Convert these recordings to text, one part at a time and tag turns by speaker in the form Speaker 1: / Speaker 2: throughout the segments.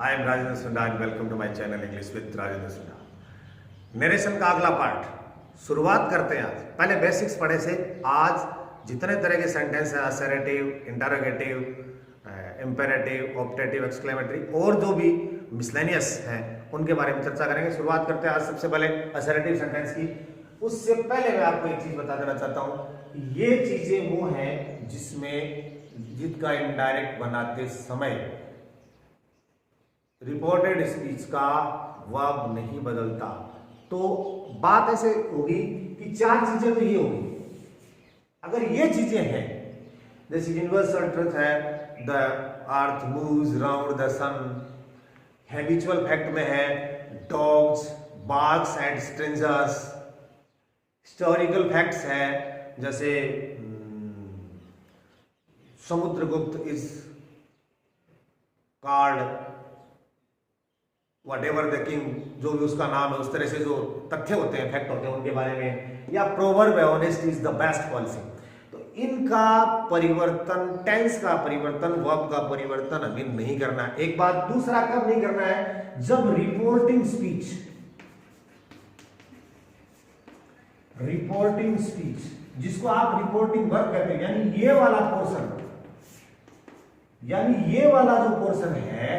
Speaker 1: I am Rajendra Sunda and welcome to my channel English with Rajendra Sunda. Narration का अगला part शुरुआत करते हैं। आज पहले बेसिक्स पढ़े से आज जितने तरह के सेंटेंस हैं, assertive, interrogative, imperative, optative, exclamatory और जो भी मिसलेनियस हैं उनके बारे में चर्चा करेंगे। शुरुआत करते हैं आज सबसे पहले असर्टिव सेंटेंस की। उससे पहले मैं आपको एक चीज बता देना चाहता हूं, ये चीजें वो हैं जिसका इनडायरेक्ट बनाते समय रिपोर्टेड स्पीच का वर्ब नहीं बदलता। तो बात ऐसे होगी कि चार चीजें तो ये होगी। अगर ये चीजें हैं जैसे यूनिवर्सल ट्रुथ है, the earth moves round the sun, habitual fact में है dogs barks at strangers, historical facts है जैसे Samudragupta is called whatever the king, जो भी उसका नाम है, उस तरह से जो तथ्य होते हैं, फैक्ट होते हैं उनके बारे में, या प्रोवर्ब है honesty is the best policy. तो इनका परिवर्तन, टेंस का परिवर्तन, वर्ब का परिवर्तन अभी नहीं करना है। एक बात, दूसरा कब नहीं करना है, जब रिपोर्टिंग स्पीच जिसको आप रिपोर्टिंग वर्ब कहते हैं, यानी ये वाला पोर्शन, यानी ये वाला जो पोर्शन है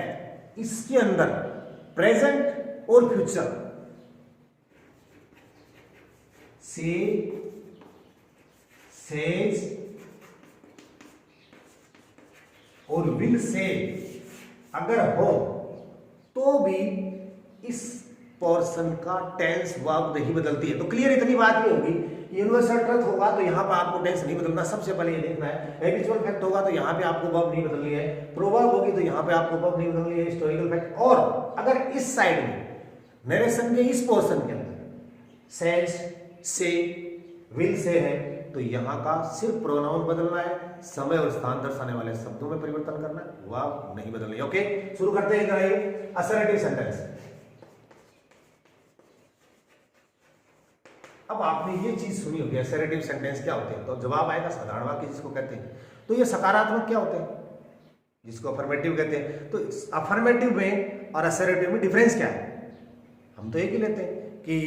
Speaker 1: इसके अंदर प्रेजेंट और फ्यूचर से, सेज और विल से अगर हो तो भी इस पोर्शन का टेंस वर्ब नहीं बदलती है। तो क्लियर इतनी बात ये होगी, यूनिवर्सल ट्रुथ होगा तो यहां पर आपको टेंस नहीं बदलना, सबसे पहले ये देखना है। हैबिचुअल फैक्ट होगा तो यहां पे आपको वर्ब नहीं बदलनी है, प्रोवर्ब होगी तो यहां पे आपको वर्ब नहीं बदलनी है, हिस्टोरिकल फैक्ट। और अगर इस साइड में नरेशन के इस पोर्शन के अंदर सेज, से, विल से है तो यहां का सिर्फ प्रोनाउन बदलना है, समय और स्थान दर्शाने वाले शब्दों में परिवर्तन करना है, वर्ब नहीं बदलनी है। ओके, शुरू करते हैं असर्टिव सेंटेंस। अब आपने ये चीज सुनी होगी असर्टिव सेंटेंस क्या होते हैं, तो जवाब आएगा साधारण वाक्य जिसको कहते हैं। तो ये सकारात्मक क्या होते हैं जिसको अफर्मेटिव कहते हैं। तो अफर्मेटिव में और असर्टिव में डिफरेंस क्या है, हम तो एक ही लेते हैं कि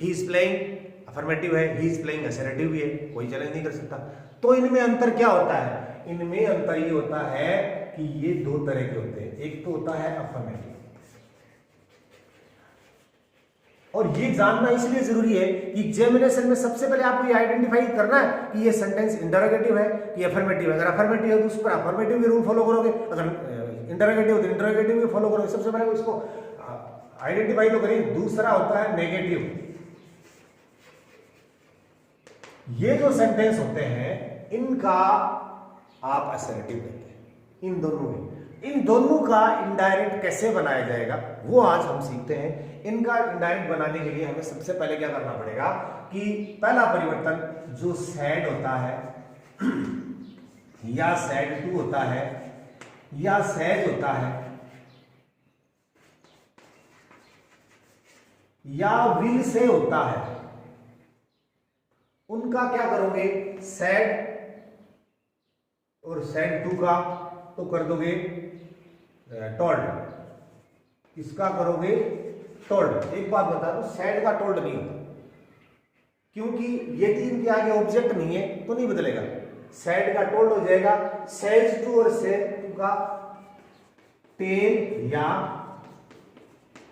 Speaker 1: ही इज प्लेइंग अफर्मेटिव है, ही इज प्लेइंग असर्टिव भी है, कोई चैलेंज नहीं कर सकता। तो इनमें अंतर क्या होता है, इनमें अंतर ये होता है कि ये दो तरह के होते हैं। एक तो होता है अफर्मेटिव, और ये जानना इसलिए जरूरी है कि एग्जामिनेशन में सबसे पहले आपको ये आइडेंटिफाई करना है कि ये सेंटेंस इंटरोगेटिव है कि अफर्मेटिव है। अगर अफर्मेटिव है तो उस पर अफर्मेटिव के रूल फॉलो करोगे, अगर इंटरोगेटिव है तो इंटरोगेटिव के फॉलो करोगे। सबसे पहले इसको आइडेंटिफाई तो करें। दूसरा होता है नेगेटिव। ये जो सेंटेंस होते हैं इनका आप असर्टिव कहते हैं। इन दोनों का इनडायरेक्ट कैसे बनाया जाएगा वो आज हम सीखते हैं। इनका इनडायरेक्ट बनाने के लिए हमें सबसे पहले क्या करना पड़ेगा कि पहला परिवर्तन जो सैड होता है या सैड टू होता है या सैज होता है या विल से होता है, उनका क्या करोगे, सैड और सैड टू का तो कर दोगे टोल्ड, इसका करोगे टोल्ड। एक बात बता दूं, सैड का टोल्ड नहीं होता, क्योंकि ये तीन के आगे ऑब्जेक्ट नहीं है तो नहीं बदलेगा। सैड का टोल्ड हो जाएगा, सेज टू और सेज टू का टेल या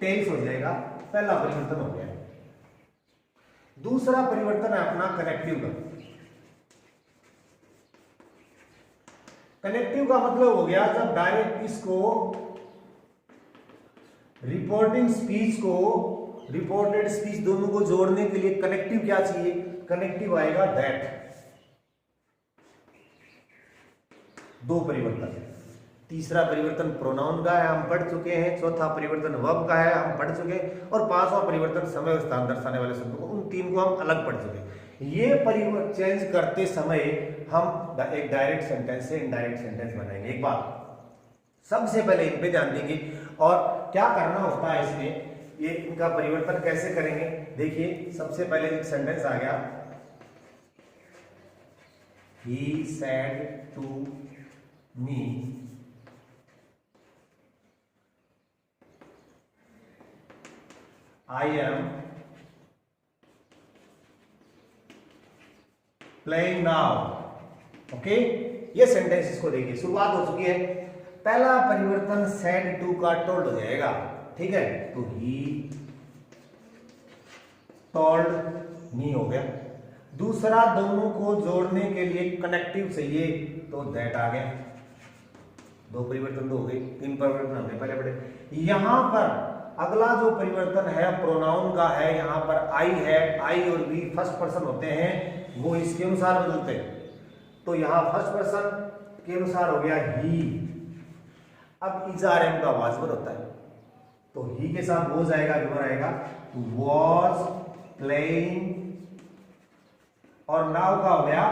Speaker 1: टेल्स हो जाएगा। पहला परिवर्तन हो गया। दूसरा परिवर्तन है अपना कनेक्टिव का। कनेक्टिव का मतलब हो गया जब डायरेक्ट इसको रिपोर्टिंग स्पीच को, रिपोर्टेड स्पीच दोनों को जोड़ने के लिए कनेक्टिव क्या चाहिए, कनेक्टिव आएगा दैट। दो परिवर्तन। तीसरा परिवर्तन प्रोनाउन का है, हम पढ़ चुके हैं। चौथा परिवर्तन वर्ब का है, हम पढ़ चुके हैं। और पांचवा परिवर्तन समय और स्थान दर्शाने वाले शब्दों को, उन तीन को हम अलग पढ़ चुके हैं। ये परिवर्तन चेंज करते समय हम एक डायरेक्ट सेंटेंस से इनडायरेक्ट सेंटेंस बनाएंगे। एक बात सबसे पहले इन पे ध्यान देंगे और क्या करना होता है इसमें, ये इनका परिवर्तन कैसे करेंगे। देखिए सबसे पहले एक सेंटेंस आ गया, he said to me I am playing now. Okay, ये सेंटेंस इसको देखिए, शुरुआत हो चुकी है। पहला परिवर्तन सेड टू का टोल्ड हो जाएगा, ठीक है, तो ही टोल्ड मी हो गया। दूसरा, दोनों को जोड़ने के लिए कनेक्टिव चाहिए, तो दैट आ गया। दो परिवर्तन तो हो गए, तीन परिवर्तन हमने पहले पढ़े। यहां पर अगला जो परिवर्तन है प्रोनाउन का है, यहां पर आई है, आई और वी फर्स्ट पर्सन होते हैं, वो इसके अनुसार बदलते हैं। तो यहां फर्स्ट पर्सन के अनुसार हो गया ही। अब इज आर एम का वाजबर होता है, तो ही के साथ वो जाएगा, जो रहेगा वॉज प्लेइंग, और नाउ का हो गया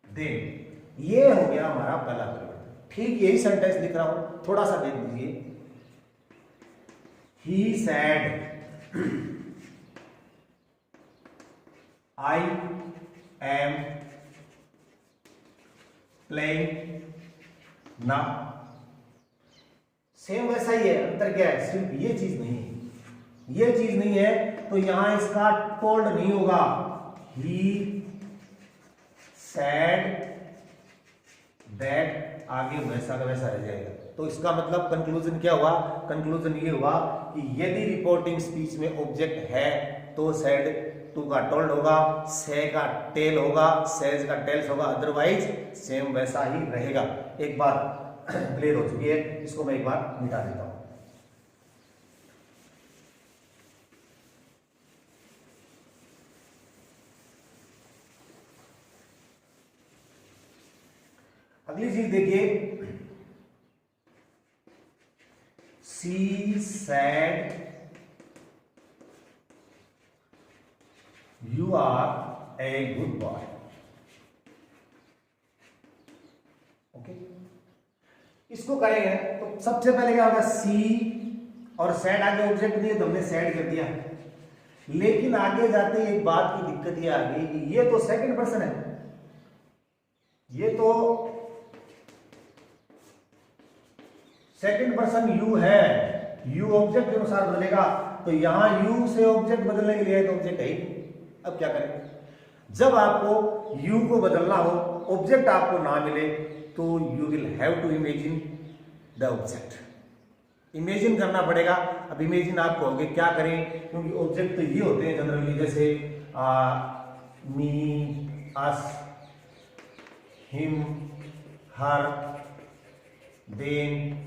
Speaker 1: देन। ये हो गया हमारा पहला परिवर्तन। ठीक यही सेंटेंस लिख रहा हूं, थोड़ा सा देख लीजिए। He said, I am playing now। Same वैसा ही है, अंतर क्या है, सिर्फ ये चीज नहीं है, ये चीज नहीं है, तो यहां इसका टोल्ड नहीं होगा। He said that, आगे वैसा का वैसा रह जाएगा। तो इसका मतलब कंक्लूजन क्या हुआ, कंक्लूजन ये हुआ कि यदि रिपोर्टिंग स्पीच में ऑब्जेक्ट है तो सेड टू का टोल्ड होगा, से का टेल होगा, सेज का टेल्स होगा, अदरवाइज सेम वैसा ही रहेगा। एक बात क्लियर हो चुकी है, इसको मैं एक बार मिटा देता हूं। अगली चीज देखिए, she said you are a good boy. Okay, इसको करेंगे तो सबसे पहले क्या होगा, सी और सेड आगे ऑब्जेक्ट दिए तो हमने सेड कर दिया। लेकिन आगे जाते एक बात की दिक्कत ये आ गई कि ये तो सेकंड पर्सन है, ये तो सेकंड पर्सन यू है, यू ऑब्जेक्ट के अनुसार बदलेगा, तो यहां यू से ऑब्जेक्ट बदलने के लिए तो ऑब्जेक्ट है ही। अब क्या करें, जब आपको यू को बदलना हो, ऑब्जेक्ट आपको ना मिले, तो you will have to imagine the object, imagine करना पड़ेगा। अब इमेजिन आप कहोगे क्या करें, क्योंकि ऑब्जेक्ट तो ये होते हैं जनरली, जैसे मी, अस, हिम, हर, देन,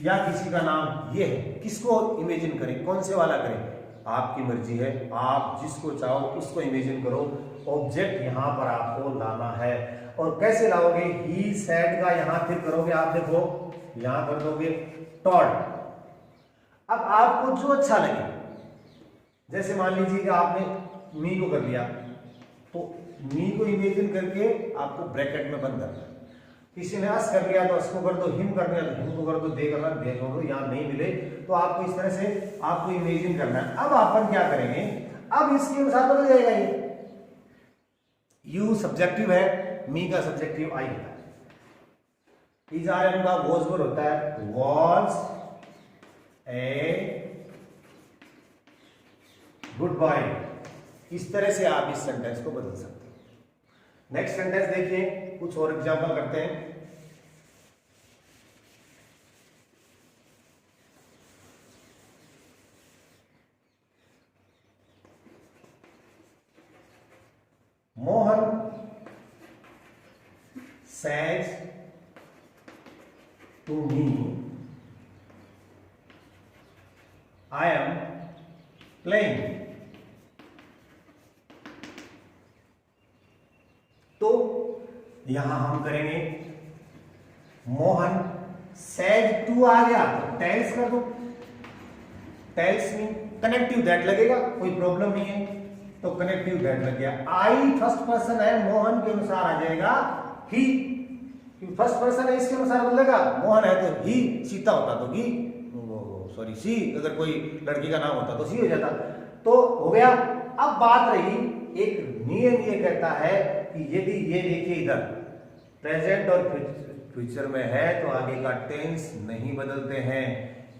Speaker 1: या किसी का नाम ये है, किसको इमेजिन करें, कौन से वाला करें, आपकी मर्जी है, आप जिसको चाहो उसको इमेजिन करो। ऑब्जेक्ट यहां पर आपको लाना है, और कैसे लाओगे, ही सेड का यहां फिर करोगे, आप देखो यहां कर दोगे टॉल्ड। अब आपको जो अच्छा लगे, जैसे मान लीजिए कि आपने मी को कर लिया, तो मी को इमेजिन करके आपको ब्रैकेट में बंद करना है। किसी ने अस कर लिया तो अस को कर दो, हिम कर लिया तो हिम को कर दो, दे करना दे दो, यहां नहीं मिले तो आपको इस तरह से आपको इमेजिन करना है। अब अपन क्या करेंगे, अब इसके अनुसार बदल जाएगा ये, यू सब्जेक्टिव है, मी का सब्जेक्टिव आई होता है, इज आर एम का वॉज होता है, वॉज ए गुड बॉय। इस तरह से आप इस सेंटेंस को बदल सकते हैं। नेक्स्ट सेंटेंस देखिए, कुछ और एग्जांपल करते हैं। Mohan says to me, I am playing। तो यहां हम करेंगे, मोहन सेज टू आ गया तो टेल्स कर दो, टेल्स में कनेक्टिव दैट लगेगा, कोई प्रॉब्लम नहीं है, तो कनेक्टिव दैट लग गया। आई फर्स्ट पर्सन है, मोहन के अनुसार आ जाएगा ही, फर्स्ट पर्सन है इसके अनुसार बदलेगा, मोहन है तो ही, सीता होता तो ही, सॉरी सी, अगर कोई लड़की का नाम होता तो सी हो जाता, तो हो गया। अब बात रही, एक नियम ये कहता है कि यदि ये देखिए इधर प्रेजेंट और फ्यूचर में है तो आगे का टेंस नहीं बदलते हैं,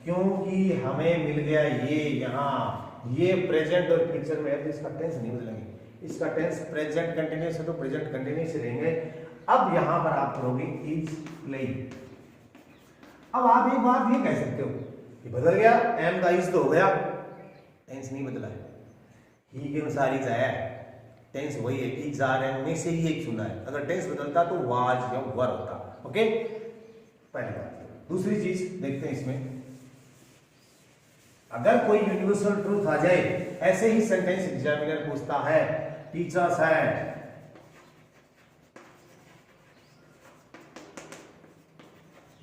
Speaker 1: क्योंकि हमें मिल गया ये यहां ये प्रेजेंट और फ्यूचर में है तो इसका टेंस नहीं बदलेंगे, इसका टेंस प्रेजेंट कंटिन्यूस है तो प्रेजेंट कंटिन्यूस रहेंगे। अब यहां पर आप करोगे इज प्लेइंग। अब आप एक बात ये कह सकते हो कि बदल गया, एम का इज तो हो गया, टेंस नहीं बदला है, ही के अनुसार इज आया है, टेंस वही है, इज आर एम में से ही एक सुना है। अगर टेंस बदलता तो वाज या वर होता। ओके, पहली बात। दूसरी चीज देखते हैं इसमें, अगर कोई यूनिवर्सल ट्रूथ आ जाए, ऐसे ही सेंटेंस एग्जामिनर पूछता है, टीचर्स है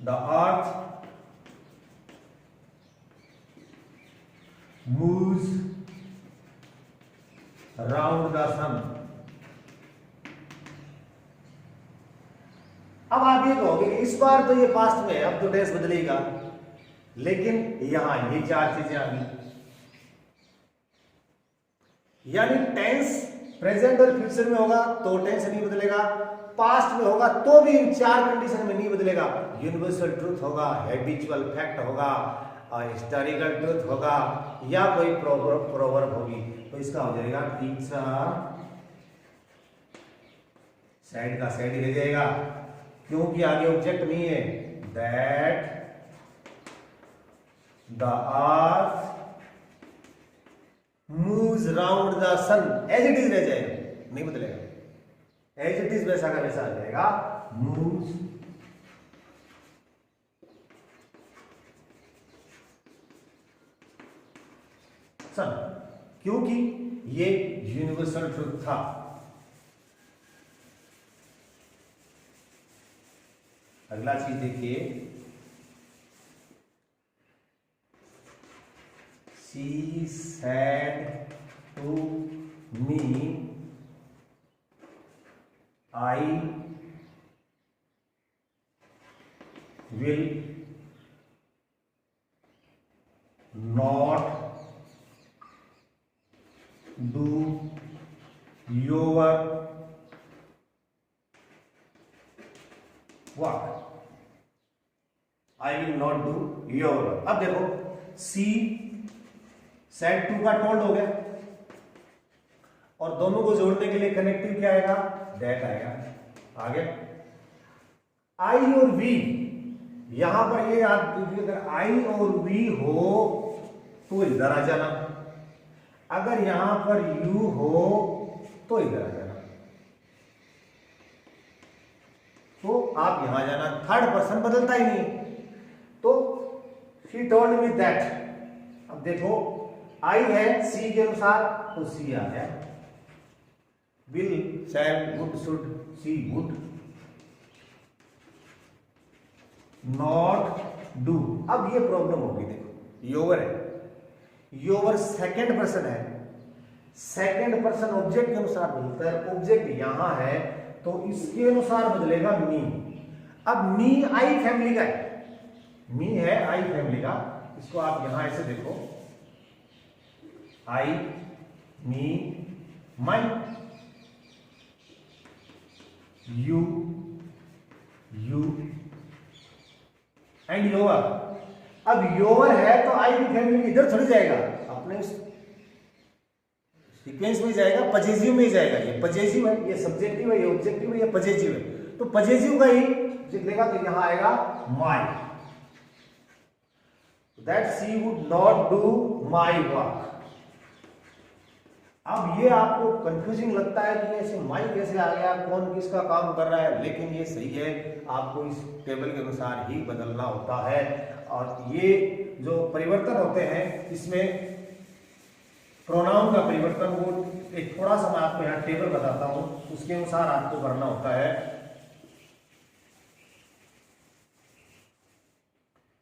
Speaker 1: the earth moves round the sun. अब आप ये कहोगे कि इस बार तो ये पास्ट में है, अब तो टेंस बदलेगा, लेकिन यहां ये चार चीजें आ गई, यानी टेंस प्रेजेंट और फ्यूचर में होगा तो टेंस नहीं बदलेगा, पास्ट में होगा तो भी इन चार कंडीशन में नहीं बदलेगा। यूनिवर्सल ट्रूथ होगा, हैबिचुअल फैक्ट होगा, हिस्टोरिकल ट्रूथ होगा, या कोई प्रोवर्ब होगी, तो इसका हो जाएगा टीचर साइड का साइड रह जाएगा, क्योंकि आगे ऑब्जेक्ट नहीं है। That the earth moves round the sun, as it is रह जाएगा, नहीं बदलेगा, एज इट इज वैसा का वैसा आ जाएगा, मूव्स सन, क्योंकि ये यूनिवर्सल ट्रूथ था। अगला चीज देखिए, she said to me I will not do your work, I will not do your work. अब देखो, सी सेड टू का टोल्ड हो गया, और दोनों को जोड़ने के लिए कनेक्टिव क्या आएगा, दैट आएगा। आगे आई और वी, यहां पर ये याद कीजिए, अगर आई और वी हो तो इधर आ जाना, अगर यहां पर यू हो तो इधर आ जाना, तो आप यहां जाना, थर्ड पर्सन बदलता ही नहीं, तो शी टोल्ड मी दैट। अब देखो, आई है सी के अनुसार तो सी आ गया, will shell would should see would, not do. अब ये प्रॉब्लम होगी, देखो योवर है, योवर सेकंड पर्सन है, सेकंड पर्सन ऑब्जेक्ट के अनुसार बदलता है, ऑब्जेक्ट यहां है तो इसके अनुसार बदलेगा मी। अब मी आई फैमिली का है, मी है आई फैमिली का, इसको आप यहां ऐसे देखो, आई मी माई, यू यू एंड योवर। अब योवर है तो आई की फैमिली इधर थोड़ी जाएगा, अपने सीक्वेंस में जाएगा, पजेसिव में ही जाएगा, ये पजेसिव है, ये सब्जेक्टिव है, ये ऑब्जेक्टिव है, ये पजेसिव है, तो पजेसिव का ही लिखलेगा तो यहां आएगा my, that she would not do my work. अब ये आपको कंफ्यूजिंग लगता है कि ऐसे माई कैसे आ गया, कौन किसका काम कर रहा है, लेकिन ये सही है, आपको इस टेबल के अनुसार ही बदलना होता है। और ये जो परिवर्तन होते हैं इसमें प्रोनाउन का परिवर्तन, वो एक थोड़ा सा मैं आपको यहाँ टेबल बताता हूं, उसके अनुसार आपको करना होता है।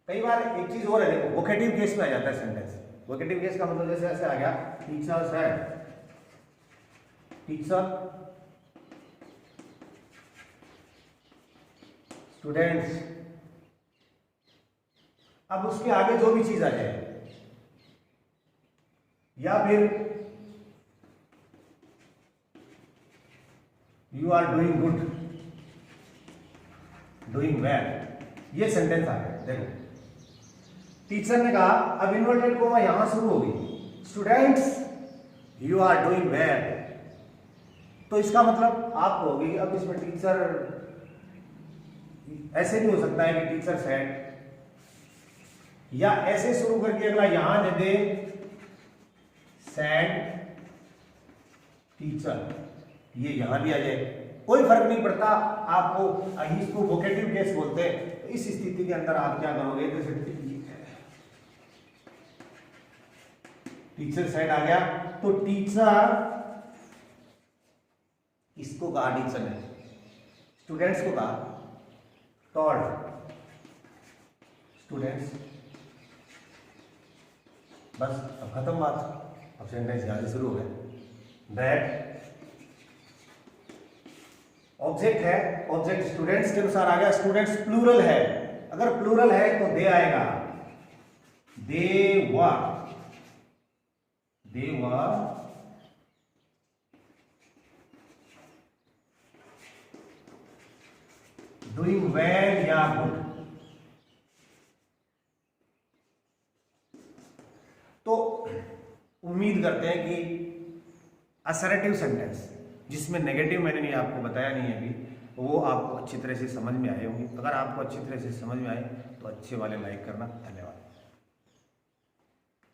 Speaker 1: कई बार एक चीज और है, देखो वोकेटिव केस में आ जाता है सेंटेंस। वोकेटिव केस का मतलब जैसे ऐसे आ गया, टीचर्स है, टीचर, स्टूडेंट्स, अब उसके आगे जो भी चीज आ जाए, या फिर you are doing good, doing well, ये सेंटेंस आ गया। देखो टीचर ने कहा, अब इन्वर्टेड कोमा यहां शुरू होगी, students you are doing well, तो इसका मतलब आप कहोगे कि अब इसमें टीचर ऐसे नहीं हो सकता है कि टीचर सेड, या ऐसे शुरू करके अगला यहां दे दे सेड टीचर, ये यहां भी आ जाए, कोई फर्क नहीं पड़ता आपको। इसको वोकेटिव केस बोलते हैं। तो इस स्थिति के अंदर आप क्या करोगे, जैसे टीचर सेड आ गया तो टीचर, इसको कहा टीचर ने, स्टूडेंट्स को कहा टॉल्ड स्टूडेंट्स, बस अब खत्म बात, अब सेंटेंस यहां से शुरू हो गया। दैट ऑब्जेक्ट है, ऑब्जेक्ट स्टूडेंट्स के अनुसार आ गया, स्टूडेंट्स प्लूरल है, अगर प्लूरल है तो दे आएगा, दे वर डूइंग वेल या गुड। तो उम्मीद करते हैं कि असर्टिव सेंटेंस जिसमें नेगेटिव मैंने नहीं आपको बताया नहीं है अभी, वो आपको अच्छी तरह से समझ में आए होंगे। अगर आपको अच्छी तरह से समझ में आए तो अच्छे वाले लाइक करना। धन्यवाद।